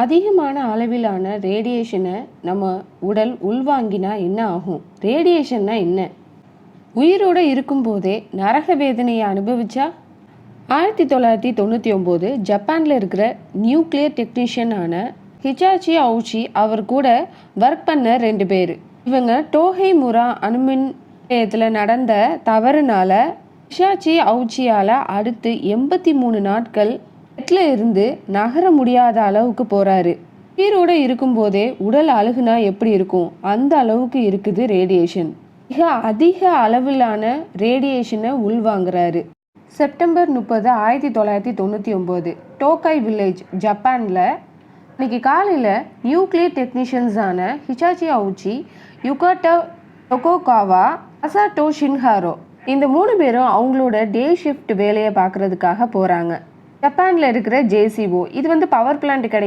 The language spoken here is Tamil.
அதிகமான அளவிலான ரேடியேஷனை நம்ம உடல் உள்வாங்கினா என்ன ஆகும்? ரேடியேஷன்னா என்ன? உயிரோடு இருக்கும்போதே நரக வேதனையை அனுபவிச்சா? 1999 ஜப்பானில் இருக்கிற நியூக்ளியர் டெக்னீஷியனான ஹிச்சாச்சி அவுச்சி அவர் கூட ஒர்க் பண்ண 2 பேர். இவங்க டோஹை முரா அணுமின் நிலையத்தில் நடந்த தவறுனால ஹிச்சாச்சி அவுச்சியால் அடுத்து 83 நாட்கள் பெட்ல இருந்து நகர முடியாத அளவுக்கு போறாரு. உயிரோட இருக்கும்போதே உடல் அழுகுனா எப்படி இருக்கும்? அந்த அளவுக்கு இருக்குது ரேடியேஷன். மிக அதிக அளவிலான ரேடியேஷனை உள்வாங்குறாரு. செப்டம்பர் 30, 1999 டோக்காய் வில்லேஜ் ஜப்பானில் இன்னைக்கு காலையில் நியூக்ளியர் டெக்னீஷியன்ஸான ஹிச்சாச்சி அவுச்சி, யுகாட்டோ டொகோகாவா, அசாட்டோ ஷின்ஹாரோ இந்த 3 பேரும் அவங்களோட டே ஷிஃப்ட் வேலையை பார்க்குறதுக்காக போகிறாங்க. ஜப்பானில் இருக்கிற JCO இது பவர் பிளான்ட் கிடையாது.